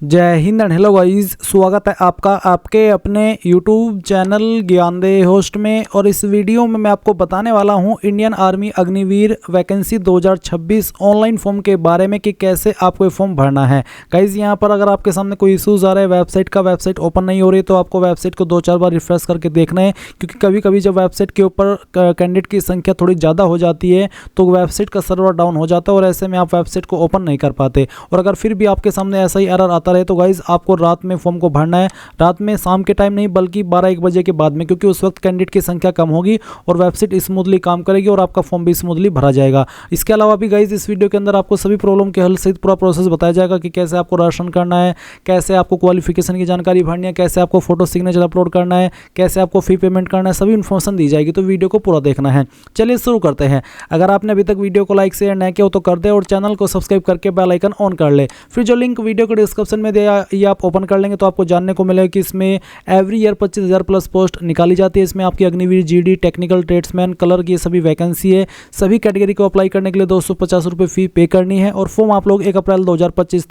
जय Hind and hello guys, स्वागत है आपका आपके अपने YouTube चैनल ज्ञानदेह होस्ट में। और इस वीडियो में मैं आपको बताने वाला हूं Indian army Agniveer vacancy 2026 online form के बारे में कि कैसे आपको ये फॉर्म भरना है। गाइस यहां पर अगर आपके सामने कोई इशूज़ आ रहा है, वेबसाइट ओपन नहीं हो रही, तो आपको वेबसाइट को 2-4 बार रिफ्रेश करके देखना है, क्योंकि कभी कभी जब वेबसाइट के ऊपर कैंडिडेट की संख्या थोड़ी ज़्यादा हो जाती है तो वेबसाइट का सर्वर डाउन हो जाता है और ऐसे में आप वेबसाइट को ओपन नहीं कर पाते। और अगर फिर भी आपके सामने ऐसा ही एरर आता रहे तो गाइज आपको रात में फॉर्म को भरना है। रात में, शाम के टाइम नहीं बल्कि 12-1 बजे के बाद में, क्योंकि उस वक्त कैंडिडेट की संख्या कम होगी और वेबसाइट स्मूथली काम करेगी और आपका फॉर्म भी स्मूथली भरा जाएगा। इसके अलावा भी गाइज इस वीडियो के अंदर आपको सभी प्रॉब्लम के हल सहित पूरा प्रोसेस बताया जाएगा कि कैसे आपको राशन करना है, कैसे आपको क्वालिफिकेशन की जानकारी भरनी है, कैसे आपको फोटो सिग्नेचर अपलोड करना है, कैसे आपको फी पेमेंट करना है, सभी इन्फॉर्मेशन दी जाएगी। तो वीडियो को पूरा देखना है। चलिए शुरू करते हैं। अगर आपने अभी तक वीडियो को लाइक शेयर नहीं किया हो तो कर दे और चैनल को सब्सक्राइब करके बेल आइकन ऑन कर ले। फिर जो लिंक वीडियो के डिस्क्रिप्शन में दिया ये आप ओपन कर लेंगे तो आपको जानने को मिलेगा कि इसमें एवरी ईयर 25,000 प्लस पोस्ट निकाली जाती है। इसमें आपकी Agniveer, GD, technical, tradesman, colour की सभी वैकेंसी है। सभी कैटेगरी को अप्लाई करने के लिए 250 रुपये फी पे करनी है और फॉर्म आप लोग 1 अप्रैल 2026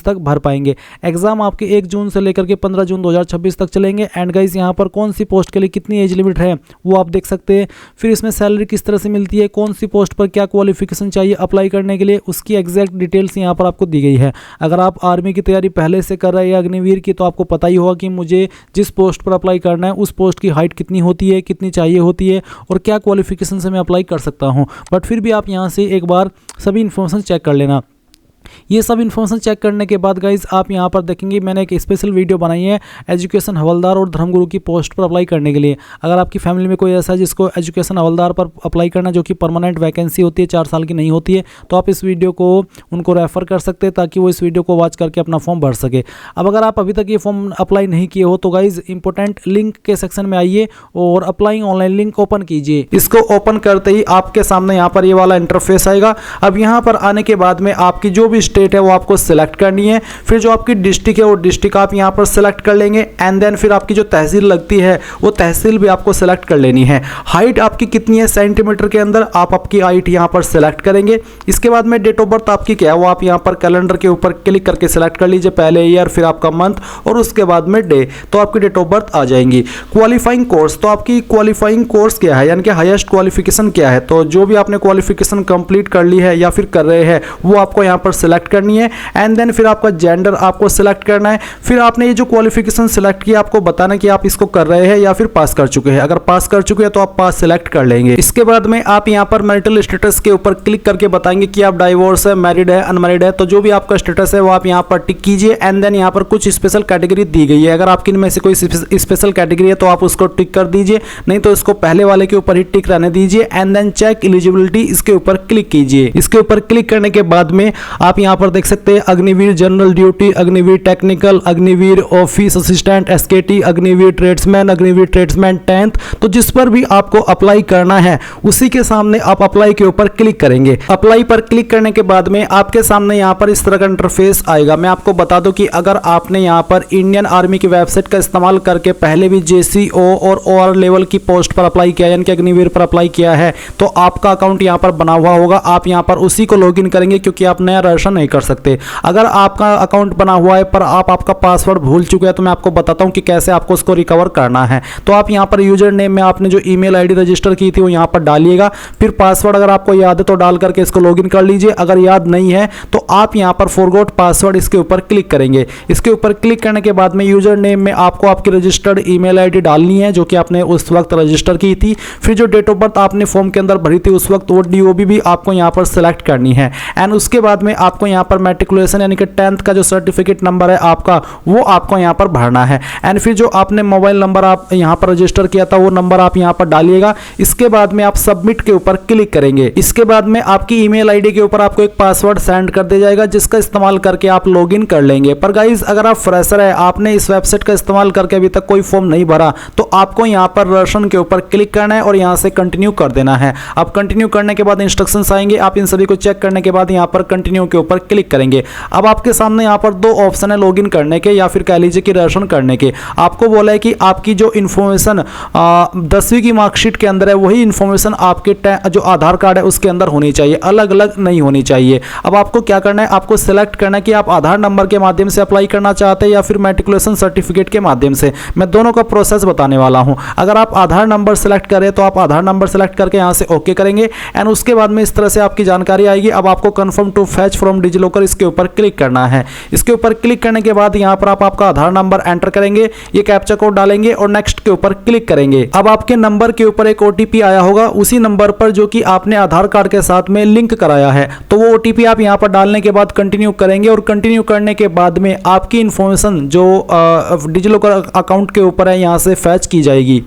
तक भर पाएंगे। एग्जाम आपके 1 जून से लेकर के 15 जून 2026 तक चलेंगे। एंड गाइज यहाँ पर कौन सी पोस्ट के लिए कितनी एज लिमिट है वो आप देख सकते हैं। फिर इसमें सैलरी किस तरह से मिलती है, कौन सी पोस्ट पर क्या क्वालिफिकेशन चाहिए अप्लाई करने के लिए, उसकी एग्जैक्ट डिटेल्स यहाँ पर आपको दी गई है। अगर आप आर्मी की तैयारी पहले से कर रहे हैं अग्निवीर की, तो आपको पता ही होगा कि मुझे जिस पोस्ट पर अप्लाई करना है उस पोस्ट की हाइट कितनी होती है, कितनी चाहिए होती है और क्या क्वालिफिकेशन से मैं अप्लाई कर सकता हूं। बट फिर भी आप यहां से एक बार सभी इन्फॉर्मेशन चेक कर लेना। ये सब इन्फॉर्मेशन चेक करने के बाद गाइज आप यहाँ पर देखेंगे मैंने एक स्पेशल वीडियो बनाई है एजुकेशन हवलदार और धर्मगुरु की पोस्ट पर अप्लाई करने के लिए। अगर आपकी फैमिली में कोई ऐसा है जिसको एजुकेशन हवलदार पर अप्लाई करना, जो कि परमानेंट वैकेंसी होती है, 4 साल की नहीं होती है, तो आप इस वीडियो को उनको रेफर कर सकते हैं ताकि वो इस वीडियो को वॉच करके अपना फॉर्म भर सके। अब अगर आप अभी तक ये फॉर्म अप्लाई नहीं किए हो तो गाइज इंपॉर्टेंट लिंक के सेक्शन में आइए और अप्लाइंग ऑनलाइन लिंक ओपन कीजिए। इसको ओपन करते ही आपके सामने यहाँ पर ये वाला इंटरफेस आएगा। अब यहाँ पर आने के बाद में आपकी जो भी स्टेट है वो आपको सिलेक्ट करनी है। फिर जो आपकी डिस्ट्रिक्ट है वो डिस्ट्रिक्ट आप यहां पर सिलेक्ट कर लेंगे। एंड देन फिर आपकी जो तहसील लगती है वो तहसील भी आपको सिलेक्ट कर लेनी है। हाइट आपकी कितनी है सेंटीमीटर के अंदर, आप आपकी हाइट यहां पर सिलेक्ट करेंगे। इसके बाद में डेट ऑफ बर्थ आपकी क्या है वो आप यहां पर कैलेंडर के ऊपर क्लिक करके सिलेक्ट कर लीजिए, पहले ईयर फिर आपका मंथ और उसके बाद में डे, तो आपकी डेट ऑफ बर्थ आ जाएंगी। क्वालिफाइंग कोर्स, तो आपकी क्वालिफाइंग कोर्स क्या है, यानी कि हाईएस्ट क्वालिफिकेशन क्या है, तो जो भी आपने क्वालिफिकेशन कंप्लीट कर ली है या फिर कर रहे हैं वो आपको यहां पर सिलेक्ट करनी है। एंड देन फिर आपका जेंडर आपको सिलेक्ट करना है। फिर आपने ये जो क्वालिफिकेशन सिलेक्ट किया आपको बताना कि आप इसको कर रहे हैं या फिर पास कर चुके हैं। अगर पास कर चुके हैं तो आप पास सिलेक्ट कर लेंगे। इसके बाद में आप यहां पर मैरिटल स्टेटस के ऊपर क्लिक करके बताएंगे कि आप डाइवोर्स है, मैरिड है, अनमैरिड है, तो जो भी आपका स्टेटस है वो आप यहां पर टिक कीजिए। एंड देन यहां पर कुछ स्पेशल कैटेगरी दी गई है, अगर आपकी इनमें से कोई स्पेशल कैटेगरी है तो आप उसको टिक कर दीजिए, नहीं तो इसको पहले वाले के ऊपर ही टिक रहने दीजिए। एंड देन चेक एलिजिबिलिटी, इसके ऊपर क्लिक कीजिए। इसके ऊपर क्लिक करने के बाद में आप यहां पर देख सकते हैं Agniveer general duty, Agniveer technical, Agniveer office assistant, SKT, Agniveer tradesman, Agniveer tradesman 10th, तो जिस पर भी आपको अप्लाई करना है उसी के सामने आप अप्लाई के ऊपर क्लिक करेंगे। अप्लाई पर क्लिक करने के बाद में आपके सामने यहां पर इस तरह का इंटरफेस आएगा। मैं आपको बता दूं कि अगर आपने यहां पर इंडियन आर्मी की वेबसाइट का इस्तेमाल करके पहले भी जेसीओ और ओआर लेवल की पोस्ट पर अप्लाई किया, यानी कि अग्निवीर पर अप्लाई किया है, तो आपका अकाउंट यहां पर बना हुआ होगा। आप यहां पर उसी को लॉगिन करेंगे क्योंकि आप नया रजिस्टर नहीं कर सकते। अगर आपका अकाउंट बना हुआ है पर आप आपका पासवर्ड भूल चुके हैं तो मैं आपको बताता हूं कि कैसे आपको उसको रिकवर करना है। तो आप यहां पर यूजर नेम में आपने जो ईमेल आईडी रजिस्टर की थी वो यहां पर डालिएगा। फिर पासवर्ड अगर आपको याद है तो डाल करके इसको लॉगिन कर लीजिए। अगर याद नहीं है तो आप यहां पर फॉरगॉट पासवर्ड इसके ऊपर क्लिक करेंगे। इसके ऊपर क्लिक करने के बाद में यूजर नेम में आपको आपकी रजिस्टर्ड ईमेल आईडी डालनी है जो कि आपने उस वक्त रजिस्टर की थी। फिर जो डेट ऑफ बर्थ आपने फॉर्म के अंदर भरी थी उस वक्त वो डीओबी भी आपको यहां पर सिलेक्ट करनी है। एंड उसके बाद में आपको यहां पर मैट्रिकुलेशन यानी कि 10th का जो सर्टिफिकेट नंबर है आपका वो आपको यहां पर भरना है। एंड फिर जो आपने मोबाइल नंबर आप यहां पर रजिस्टर किया था वो नंबर आप यहां पर डालिएगा। इसके बाद में आप सबमिट के ऊपर क्लिक करेंगे। इसके बाद में आपकी ईमेल आईडी के ऊपर आपको एक पासवर्ड सेंड कर दिया जाएगा जिसका इस्तेमाल करके आप लॉगिन कर लेंगे। पर गाइज अगर आप फ्रेशर है, आपने इस वेबसाइट का इस्तेमाल करके अभी तक कोई फॉर्म नहीं भरा, तो आपको यहां पर रजिस्ट्रेशन के ऊपर क्लिक करना है और यहां से कंटिन्यू कर देना है। आप कंटिन्यू करने के बाद इंस्ट्रक्शंस आएंगे, आप इन सभी को चेक करने के बाद यहां पर कंटिन्यू के ऊपर क्लिक करेंगे। अब आपके सामने यहाँ पर दो ऑप्शन है लॉगिन करने के या फिर कह लीजिए कि रजिस्ट्रेशन करने के। आपको बोला है कि आपकी जो इन्फॉर्मेशन 10वीं की मार्कशीट के अंदर है वही इन्फॉर्मेशन आपके जो आधार कार्ड है उसके अंदर होनी चाहिए, अलग अलग नहीं होनी चाहिए। अब आपको क्या करना है, आपको सेलेक्ट करना है कि आप आधार नंबर के माध्यम से अप्लाई करना चाहते हैं या फिर मैट्रिकुलेशन सर्टिफिकेट के माध्यम से। मैं दोनों का प्रोसेस बताने वाला हूं। अगर आप आधार नंबर सेलेक्ट करें तो आप आधार नंबर सेलेक्ट करके यहां से ओके करेंगे एंड उसके बाद में इस तरह से आपकी जानकारी आएगी। अब आपको confirm to fetch from DigiLocker इसके ऊपर क्लिक करना है। इसके ऊपर क्लिक करने के बाद यहां पर आप आपका आधार नंबर एंटर करेंगे, ये कैप्चा कोड डालेंगे और नेक्स्ट के ऊपर क्लिक करेंगे। अब आपके नंबर के ऊपर एक ओटीपी आया होगा, उसी नंबर पर जो कि आपने आधार कार्ड के साथ में लिंक कराया है, तो वो ओटीपी आप यहां पर डालने के बाद कंटिन्यू करेंगे और कंटिन्यू करने के बाद में आपकी इंफॉर्मेशन जो डिजिलॉकर अकाउंट के ऊपर है यहां से फैच की जाएगी।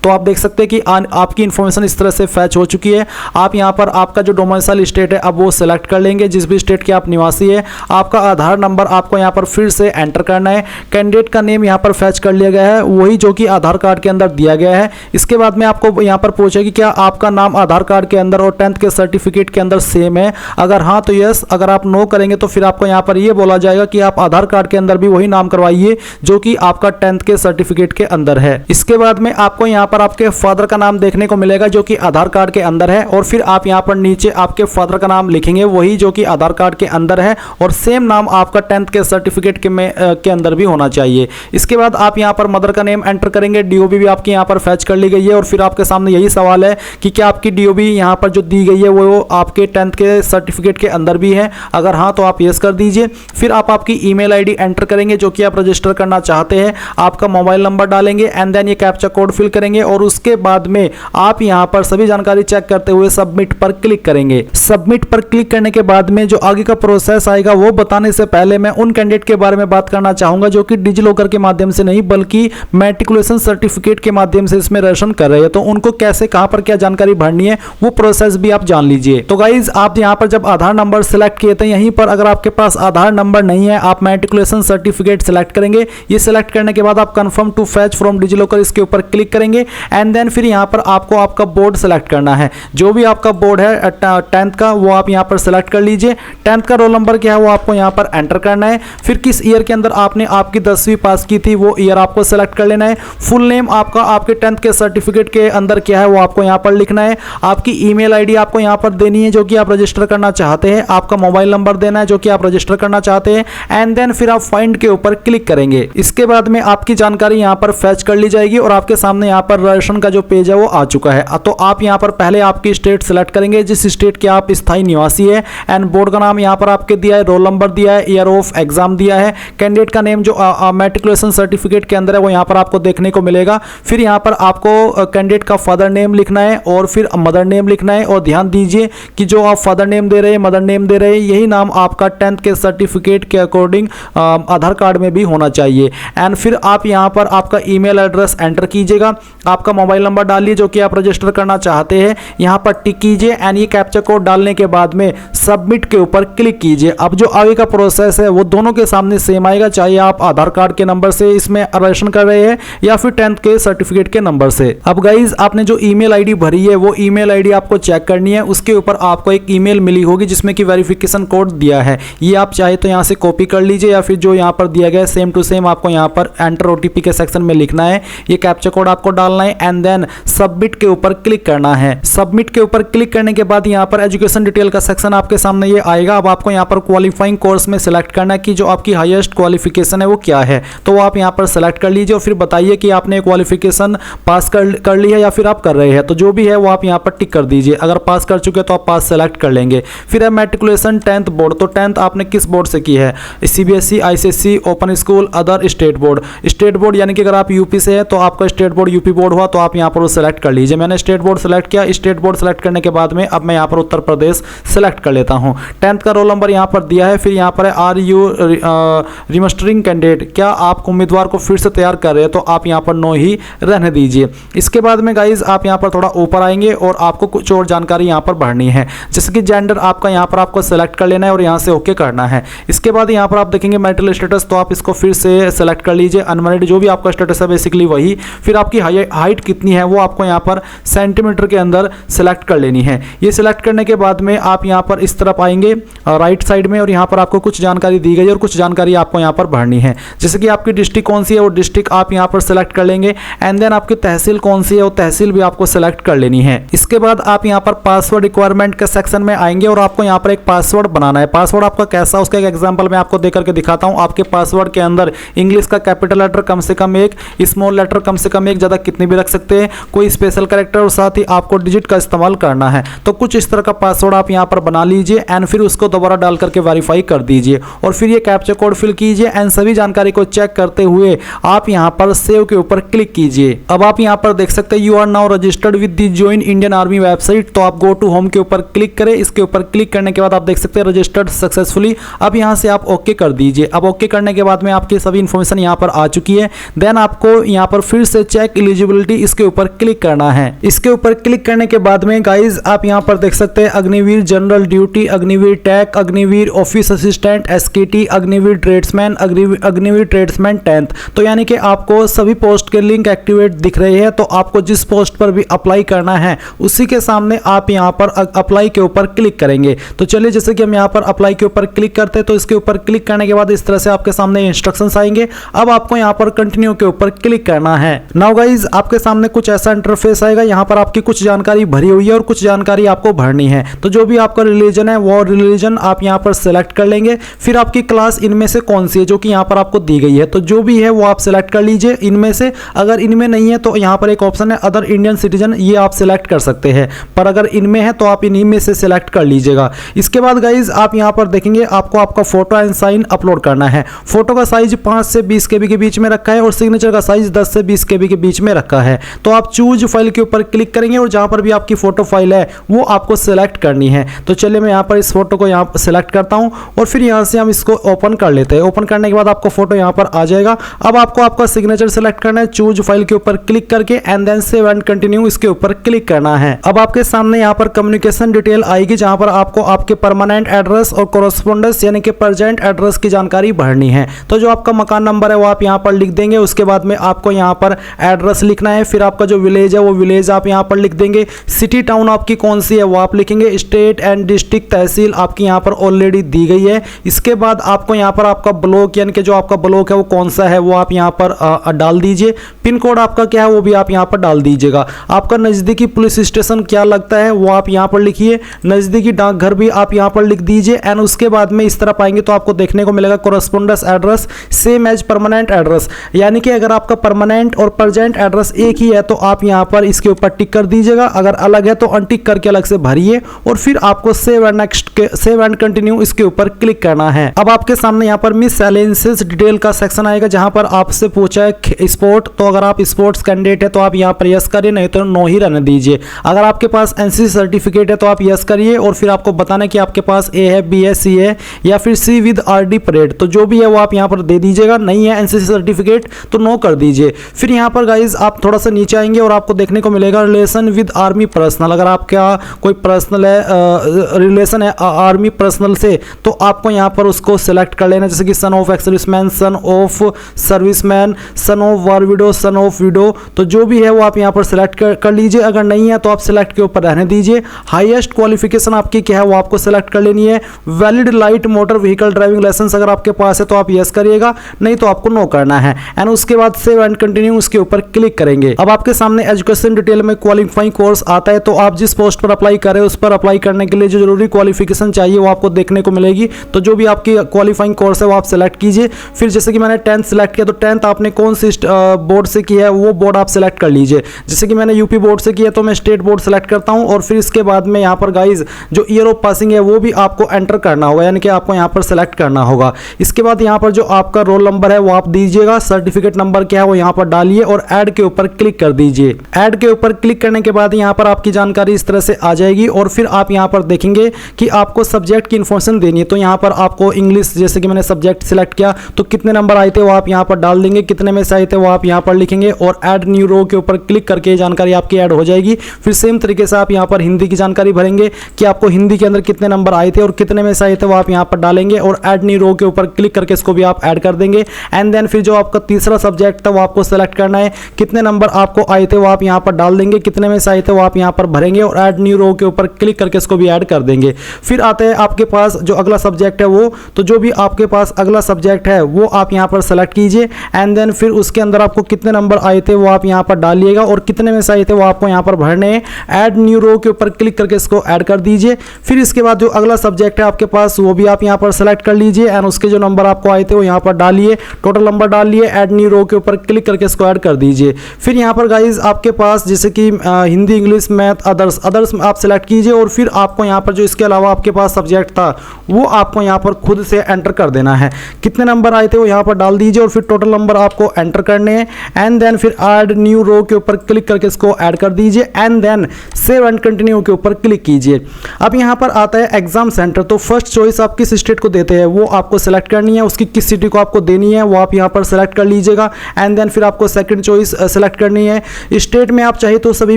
तो आप देख सकते हैं कि आपकी इन्फॉर्मेशन इस तरह से फैच हो चुकी है। आप यहां पर आपका जो डोमिसाइल स्टेट है अब वो सिलेक्ट कर लेंगे, जिस भी स्टेट के आप निवासी है। आपका आधार नंबर आपको यहां पर फिर से एंटर करना है। कैंडिडेट का नेम यहां पर फैच कर लिया गया है, वही जो कि आधार कार्ड के अंदर दिया गया है। इसके बाद में आपको यहां पर पूछेगी क्या आपका नाम आधार कार्ड के अंदर और 10th के सर्टिफिकेट के अंदर सेम है। अगर हाँ तो यस, अगर आप नो करेंगे तो फिर आपको यहां पर यह बोला जाएगा कि आप आधार कार्ड के अंदर भी वही नाम करवाइए जो कि आपका 10th के सर्टिफिकेट के अंदर है। इसके बाद में आपको यहां पर आपके फादर का नाम देखने को मिलेगा जो कि आधार कार्ड के अंदर है और फिर आप यहां पर नीचे आपके फादर का नाम लिखेंगे वही जो कि आधार कार्ड के अंदर है और सेम नाम आपका 10th के सर्टिफिकेट के अंदर भी होना चाहिए। इसके बाद आप यहां पर मदर का नेम एंटर करेंगे। डीओबी भी आपकी यहां पर फैच कर ली गई है और फिर आपके सामने यही सवाल है कि क्या आपकी डीओबी यहां पर जो दी गई है वो आपके 10th के सर्टिफिकेट के अंदर भी है। अगर हाँ तो आप यस कर दीजिए। फिर आप आपकी ईमेल आईडी एंटर करेंगे जो कि आप रजिस्टर करना चाहते हैं। आपका मोबाइल नंबर डालेंगे एंड देन ये कैप्चा कोड फिल करेंगे और उसके बाद में आप यहां पर सभी जानकारी चेक करते हुए सबमिट पर क्लिक करेंगे। सबमिट पर क्लिक करने के बाद में जो आगे का प्रोसेस आएगा वो बताने से पहले मैं उन कैंडिडेट के बारे में बात करना चाहूंगा जो कि डिजिलॉकर के माध्यम से नहीं बल्कि मैट्रिकुलेशन सर्टिफिकेट के माध्यम से इसमें रजिस्ट्रेशन कर रहे हैं। तो उनको कैसे कहां पर क्या जानकारी भरनी है वो प्रोसेस भी आप जान लीजिए। तो गाइज आप यहां पर जब आधार नंबर सेलेक्ट किए थे यहीं पर अगर आपके पास आधार नंबर नहीं है आप मैट्रिकुलेशन सर्टिफिकेट सेलेक्ट करेंगे। ये सेलेक्ट करने के बाद आप confirm to fetch from DigiLocker इसके ऊपर क्लिक करेंगे एंड देन फिर यहां पर आपको आपका बोर्ड सेलेक्ट करना है। जो भी आपका बोर्ड है 10th का वो आप यहां पर सेलेक्ट कर लीजिए। 10th का रोल नंबर क्या है वो आपको यहां पर एंटर करना है। फिर किस ईयर के अंदर आपने आपकी 10वीं पास की थी वो ईयर आपको सेलेक्ट कर लेना है। फुल नेम आपका आपके 10th के सर्टिफिकेट के अंदर क्या है वो आपको यहां पर लिखना है। आपकी ईमेल आईडी आपको यहां पर देनी है जो कि आप रजिस्टर करना चाहते हैं। आपका मोबाइल नंबर देना है जो कि आप रजिस्टर करना चाहते हैं एंड देन फिर आप फाइंड के ऊपर क्लिक करेंगे। इसके बाद में आपकी जानकारी यहां पर फैच कर ली जाएगी और आपके सामने यहां पर रजिस्ट्रेशन का जो पेज है वो आ चुका है। तो आप यहां पर पहले आपकी स्टेट सेलेक्ट करेंगे जिस स्टेट के आप स्थायी निवासी है एंड बोर्ड का नाम यहां पर आपके दिया है, रोल नंबर दिया है, ईयर ऑफ एग्जाम दिया है। कैंडिडेट का नेम जो मैट्रिकुलेशन सर्टिफिकेट के अंदर है वो यहां पर आपको देखने को मिलेगा। फिर यहां पर आपको कैंडिडेट का फादर नेम लिखना है और फिर मदर नेम लिखना है और ध्यान दीजिए कि जो आप फादर नेम दे रहे हैं मदर नेम दे रहे हैं यही नाम आपका 10th के सर्टिफिकेट के अकॉर्डिंग आधार कार्ड में भी होना चाहिए। एंड फिर आप यहां पर आपका ईमेल एड्रेस एंटर कीजिएगा, आपका मोबाइल नंबर डालिए जो कि आप रजिस्टर करना चाहते हैं, यहां पर टिक कीजिए एंड ये कैप्चा कोड डालने के बाद में सबमिट के ऊपर क्लिक कीजिए। अब जो आगे का प्रोसेस है वो दोनों के सामने सेम आएगा, चाहे आप आधार कार्ड के नंबर से इसमें रजिस्ट्रेशन कर रहे हैं या फिर 10th के सर्टिफिकेट के नंबर से। अब गाइज आपने जो ईमेल आईडी भरी है वो ईमेल आईडी आपको चेक करनी है। उसके ऊपर आपको एक ईमेल मिली होगी जिसमें कि वेरिफिकेशन कोड दिया है। ये आप चाहे तो यहां से कॉपी कर लीजिए या फिर जो यहां पर दिया गया है सेम टू सेम आपको यहां पर एंटर ओटीपी के सेक्शन में लिखना है। ये कैप्चा कोड आपको डालना है एंड देन सबमिट के ऊपर क्लिक करना है। सबमिट के ऊपर क्लिक करने के बाद यहां पर एजुकेशन डिटेल का सेक्शन आपके सामने ये आएगा। अब आपको यहां पर क्वालिफाइंग कोर्स में सिलेक्ट करना है कि जो आपकी हाईएस्ट क्वालिफिकेशन है वो क्या है। तो वो आप यहां पर सिलेक्ट कर लीजिए और फिर बताइए कि आपने क्वालिफिकेशन पास कर ली है या फिर आप कर रहे हैं। तो जो भी है वो आप यहां पर टिक कर दीजिए। अगर पास कर चुके तो आप पास सेलेक्ट कर लेंगे। फिर है मैट्रिकुलेशन 10th बोर्ड, तो 10th आपने किस बोर्ड से की है, CBSE, ICSE, open school, other, state board. State board यानी कि अगर आप यूपी से है तो आपका स्टेट बोर्ड यूपी बोर्ड हुआ तो आप यहां पर वो सेलेक्ट कर लीजिए। मैंने स्टेट बोर्ड सेलेक्ट किया। स्टेट बोर्ड सेलेक्ट करने के बाद में अब मैं यहां पर उत्तर प्रदेश सेलेक्ट कर लेता हूं। 10th का रोल नंबर यहां पर दिया है। फिर यहां पर है आर यू रिमस्टरिंग कैंडिडेट, क्या आप उम्मीदवार को फिर से तैयार कर रहे हैं, तो आप यहां पर नो ही रहने दीजिए। इसके बाद में गाइज आप यहां पर थोड़ा ऊपर आएंगे और आपको कुछ और जानकारी यहां पर भरनी है, जैसे कि जेंडर आपका यहां पर आपको सेलेक्ट कर लेना है और यहां से ओके करना है। इसके बाद यहां पर आप देखेंगे मैरिटल स्टेटस, तो आप इसको फिर से सेलेक्ट कर लीजिए। अनमैरिड जो भी आपका स्टेटस है बेसिकली वही। फिर आपकी हाइट कितनी है वो आपको यहाँ पर सेंटीमीटर के अंदर सेलेक्ट कर लेनी है। ये सिलेक्ट करने के बाद में आप यहाँ पर इस तरफ आएंगे राइट साइड में, और यहाँ पर आपको कुछ जानकारी दी गई है और कुछ जानकारी आपको यहाँ पर भरनी है। जैसे कि आपकी डिस्ट्रिक्ट कौन सी है वो डिस्ट्रिक्ट आप यहाँ पर सेलेक्ट कर लेंगे, एंड देन आपकी तहसील कौन सी है वो तहसील भी आपको सेलेक्ट कर लेनी है। इसके बाद आप यहाँ पर पासवर्ड रिक्वायरमेंट के सेक्शन में आएंगे और आपको यहाँ पर एक पासवर्ड बनाना है। पासवर्ड आपका कैसा, उसका एक एग्जांपल मैं आपको देकर के दिखाता हूँ। आपके पासवर्ड के अंदर इंग्लिश का कैपिटल लेटर कम से कम एक, स्मॉल लेटर कम से कम एक, ज़्यादा कितने भी रख सकते हैं, कोई स्पेशल कैरेक्टर और साथ ही आपको डिजिट का इस्तेमाल करना है। तो कुछ इस तरह का पासवर्ड आप यहाँ पर बना लीजिए एंड फिर उसको दोबारा डाल करके वेरीफाई कर दीजिए और फिर ये कैप्चा कोड फिल कीजिए एंड सभी जानकारी को चेक करते हुए आप यहाँ पर सेव के ऊपर क्लिक कीजिए। अब आप यहाँ पर देख सकते हैं you are now registered with the join Indian army website. तो आप गो टू होम के ऊपर क्लिक करें। इसके ऊपर क्लिक करने के बाद आप देख सकते हैं रजिस्टर्ड सक्सेसफुली। अब यहाँ से आप ओके कर दीजिए। अब ओके करने के बाद में आपकी सभी इंफॉर्मेशन यहाँ पर आ चुकी है। देन आपको यहाँ पर फिर से चेक एलिजिबिलिटी इसके ऊपर क्लिक करना है। इसके ऊपर क्लिक करने के बाद में गाइज आप यहाँ पर देख सकते हैं Agniveer general duty, Agniveer tech, Agniveer office assistant, SKT, Agniveer tradesman, Agniveer tradesman 10th। तो यानी कि आपको सभी पोस्ट के लिंक एक्टिवेट दिख रहे हैं। तो आपको जिस पोस्ट पर भी अप्लाई करना है उसी के सामने आप यहाँ पर अप्लाई के ऊपर क्लिक करेंगे। तो चलिए जैसे कि हम यहाँ पर अप्लाई के ऊपर क्लिक करते हैं तो इसके ऊपर क्लिक करने के बाद इस तरह से आपके सामने इंस्ट्रक्शंस आएंगे। अब आपको यहाँ पर कंटिन्यू के ऊपर क्लिक करना है। नाउ गाइज आपके सामने कुछ ऐसा इंटरफेस आएगा। यहाँ पर आपकी कुछ जानकारी भरी हुई है और कुछ जानकारी आपको भरनी है। तो जो भी आपका रिलीजन है वो रिलीजन आप यहाँ पर सेलेक्ट कर लेंगे। फिर आपकी क्लास इनमें से कौन सी है जो कि यहाँ पर आपको दी गई है, तो जो भी है वो आप सेलेक्ट कर लीजिए इनमें से। अगर इनमें नहीं है तो यहाँ पर एक ऑप्शन है अदर इंडियन सिटीजन, ये आप सेलेक्ट कर सकते हैं, पर अगर इनमें है तो आप इन्हीं में से सेलेक्ट कर लीजिएगा। इसके बाद गाइज आप यहाँ पर देखेंगे आपको आपका फोटो एंड साइन अपलोड करना है। फोटो का साइज 5 से 20 KB के बीच में रखा है और सिग्नेचर का साइज 10 से 20 KB के बीच में रखा है। तो आप चूज फाइल के ऊपर क्लिक करेंगे और जहां पर भी आपकी फोटो फाइल है वो आपको सेलेक्ट करनी है। तो चलिए मैं यहाँ पर इस फोटो को यहाँ सेलेक्ट करता हूँ और फिर यहाँ से हम इसको ओपन कर लेते हैं। ओपन करने के बाद आपको फोटो यहाँ पर आ जाएगा। अब आपको आपका सिग्नेचर सेलेक्ट करना है, चूज फाइल के ऊपर क्लिक करके and then save and continue इसके ऊपर क्लिक करना है। अब आपके सामने यहाँ पर कम्युनिकेशन डिटेल आएगी जहां पर आपको आपके परमानेंट एड्रेस और कोरेस्पोंडेंस यानी कि प्रेजेंट एड्रेस की जानकारी भरनी है। तो जो आपका मकान नंबर है वो आप यहाँ पर लिख देंगे। उसके बाद में आपको यहाँ पर एड्रेस लिखना है। फिर आपका जो विलेज है वो विलेज आप यहाँ पर लिख देंगे। सिटी टाउन आपकी कौन सी है वो आप लिखेंगे। स्टेट एंड डिस्ट्रिक्ट तहसील आपकी यहाँ पर ऑलरेडी दी गई है। इसके बाद आपको यहाँ पर आपका ब्लॉक यानी कि जो आपका ब्लॉक है वो कौन सा है वो आप यहाँ पर डाल दीजिए। पिन कोड आपका क्या है वो भी आप यहाँ पर डाल दीजिएगा। आपका नज़दीकी पुलिस स्टेशन क्या लगता है वो आप यहाँ पर लिखिए। नज़दीकी डाकघर भी आप यहाँ पर लिख दीजिए। एंड उसके बाद में इस तरह पाएंगे तो आपको देखने को मिलेगा correspondence address same as permanent address, यानी कि अगर आपका परमानेंट और प्रेजेंट एड्रेस एक ही है तो आप यहाँ पर इसके ऊपर टिक कर दीजिएगा। अगर अलग है तो अनटिक करके अलग से भरिए और फिर आपको save and next save and continue इसके ऊपर क्लिक करना है। अब आपके सामने यहाँ पर मिससेलेनियस डिटेल का सेक्शन आएगा जहां पर आपसे पूछा है स्पोर्ट। तो अगर आप स्पोर्ट्स कैंडिडेट है तो आप यहाँ पर यस करिए, नहीं तो नो ही रहने दीजिए। अगर आपके पास एनसीसी सर्टिफिकेट है तो आप यस करिए और फिर आपको बताना कि आपके पास ए है, बी है, सी है या फिर सी विद आरडी परेड, तो जो भी है वो आप यहाँ पर दे दीजिएगा। नहीं है एनसीसी सर्टिफिकेट तो नो कर दीजिए। फिर यहाँ पर गाइज आप थोड़ा सा नीचे आएंगे और आपको देखने को मिलेगा रिलेशन विद आर्मी पर्सनल। अगर आपका कोई पर्सनल है रिलेशन है आर्मी पर्सनल से तो आपको यहाँ पर उसको सिलेक्ट कर लेना, जैसे कि son of ex serviceman, son of serviceman, son of war window, son of window, तो जो भी है वो आप यहाँ पर सिलेक्ट कर लीजिए। अगर नहीं है तो आप सिलेक्ट के ऊपर रहने दीजिए। हाईएस्ट क्वालिफिकेशन आपकी क्या है वो आपको सिलेक्ट कर लेनी है। Valid light motor vehicle driving licence अगर आपके पास है तो आप यस करिएगा, नहीं तो आपको नो करना है। एंड उसके बाद सेव एंड कंटिन्यू उसके ऊपर क्लिक करेंगे। अब आपके सामने एजुकेशन डिटेल में क्वालिफाइंग कोर्स आता है। तो आप जिस पोस्ट पर अप्लाई करें उस पर अप्लाई करने के लिए जो जरूरी क्वालिफिकेशन चाहिए वो आपको देखने को मिलेगी। तो जो भी आपकी क्वालिफाइंग कोर्स है वो आप सेलेक्ट कीजिए। फिर जैसे कि मैंने 10th सेलेक्ट किया तो 10th आपने कौन सी बोर्ड से किया है वो बोर्ड आप सेलेक्ट कर लीजिए। जैसे कि मैंने यूपी बोर्ड से किया तो मैं स्टेट बोर्ड सेलेक्ट करता हूं और फिर इसके बाद में यहाँ पर गाइज जो ईयर ऑफ पासिंग है वो भी आपको एंटर करना होगा, यानी कि आपको यहाँ पर सेलेक्ट करना होगा। इसके बाद यहाँ पर जो आपका रोल नंबर है वो आप दीजिएगा। सर्टिफिकेट नंबर क्या है वो यहाँ पर डालिए और ऐड के ऊपर क्लिक कर दीजिए। ऐड के ऊपर क्लिक करने के बाद यहाँ पर आपकी जानकारी इस तरह से आ जाएगी और फिर आप यहाँ पर देखेंगे कि आपको सब्जेक्ट की इन्फॉर्मेशन देनी है। तो यहाँ पर आपको इंग्लिश, जैसे कि मैंने सब्जेक्ट सिलेक्ट किया तो कितने नंबर आए थे वो आप यहाँ पर डाल देंगे, कितने में से आए थे वो आप यहाँ पर लिखेंगे और ऐड न्यू रो के ऊपर क्लिक करके जानकारी आपकी ऐड हो जाएगी। फिर सेम तरीके से आप यहाँ पर हिंदी की जानकारी भरेंगे कि आपको हिंदी के अंदर कितने नंबर आए थे और कितने में से आए थे वो आप यहाँ पर डालेंगे और ऐड न्यू रो के ऊपर क्लिक करके इसको भी आप ऐड कर देंगे। एंड देन फिर जो आपका तीसरा सब्जेक्ट था वो आपको सेलेक्ट करना है, कितने कितने नंबर आपको आए थे वो आप यहाँ पर डाल देंगे, कितने में से आए थे वो आप यहाँ पर भरेंगे और ऐड न्यू रो के ऊपर क्लिक करके इसको भी ऐड कर देंगे। फिर आता है आपके पास जो अगला सब्जेक्ट है वो, तो जो भी आपके पास अगला सब्जेक्ट है वो आप यहाँ पर सेलेक्ट कीजिए एंड देन फिर उसके अंदर आपको कितने नंबर आए थे वो आप यहाँ पर डालिएगा और कितने में से आए थे वो आपको यहाँ पर भरने हैं। ऐड न्यू रो के ऊपर क्लिक करके इसको ऐड कर दीजिए। फिर इसके बाद जो अगला सब्जेक्ट है आपके पास वो भी आप यहाँ पर सेलेक्ट कर लीजिए एंड उसके जो नंबर आपको आए थे वो यहाँ पर डालिए, टोटल नंबर डालिए, ऐड न्यू रो के ऊपर क्लिक करके इसको ऐड कर दीजिए। फिर यहाँ पर गाइज आपके पास जैसे कि हिंदी, इंग्लिश, मैथ, अदर्स आप सेलेक्ट कीजिए और फिर आपको यहाँ पर जो इसके अलावा आपके पास सब्जेक्ट था वो आपको यहाँ पर खुद से एंटर कर देना है। कितने नंबर आए थे वो यहाँ पर डाल दीजिए और फिर टोटल नंबर आपको एंटर करने हैं एंड देन फिर ऐड न्यू रो के ऊपर क्लिक करके इसको ऐड कर दीजिए and then save and continue के ऊपर क्लिक कीजिए। अब यहाँ पर आता है एग्जाम सेंटर, तो फर्स्ट चॉइस आप किस स्टेट को देते हैं वो आपको सेलेक्ट करनी है, उसकी किस सिटी को आपको देनी है वो आप यहाँ पर सेलेक्ट कर लीजिएगा एंड देन फिर आपको सेकंड चॉइस सेलेक्ट करनी है। स्टेट में आप चाहे तो सभी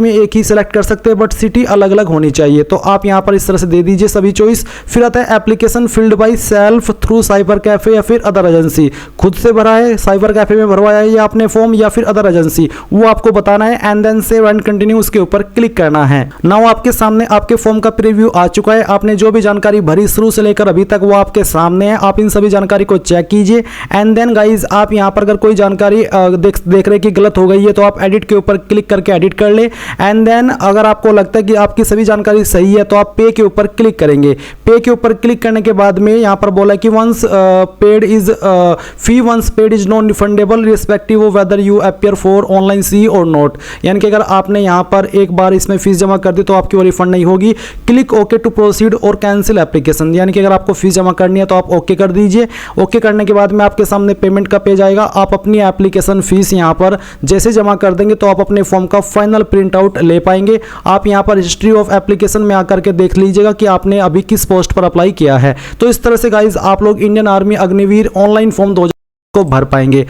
में एक ही सेलेक्ट कर सकते हैं बट सिटी अलग अलग होनी चाहिए, तो आप यहाँ पर इस तरह से दे दीजिए सभी चॉइस। फिर आता है application field by self through cyber cafe या फिर अदर एजेंसी, खुद से भरा है, साइबर कैफे में भरवाया है या आपने फॉर्म या फिर अदर एजेंसी, वो आपको बताना है and then save and continue उसके ऊपर क्लिक करना है। नाउ आपके सामने आपके फॉर्म का प्रीव्यू आ चुका है, आपने जो भी जानकारी भरी शुरू से लेकर अभी तक वो आपके सामने है, आप इन सभी जानकारी को चेक कीजिए एंड देन गाइज आप यहाँ पर अगर कोई जानकारी देख रहे कि गलत हो गई है तो आप एडिट के ऊपर क्लिक करके एडिट कर ले एंड देन अगर आपको लगता है कि आपकी सभी जानकारी सही है तो आप पे के ऊपर क्लिक करेंगे। पे के ऊपर क्लिक करने के बाद में यहाँ पर बोला कि once paid is fee once paid is non refundable respective of whether you appear for online C और नॉट, यानी कि अगर आपने यहाँ पर एक बार इसमें फीस जमा कर दी तो आपकी वो रिफंड नहीं होगी। क्लिक ओके टू प्रोसीड और कैंसिल एप्लीकेशन, यानी कि अगर आपको फीस जमा करनी है तो आप ओके कर दीजिए। ओके करने के बाद में आपके सामने पेमेंट का पेज आएगा, आप अपनी एप्लीकेशन फीस यहाँ पर जैसे जमा कर देंगे तो आप अपने फॉर्म का फाइनल प्रिंट आउट ले पाएंगे। आप यहाँ पर हिस्ट्री ऑफ एप्लीकेशन में आकर के देख लीजिएगा कि आपने अभी किस पोस्ट पर अप्लाई किया है। तो इस तरह से गाइज आप लोग Indian army Agniveer online form 2000 को भर पाएंगे।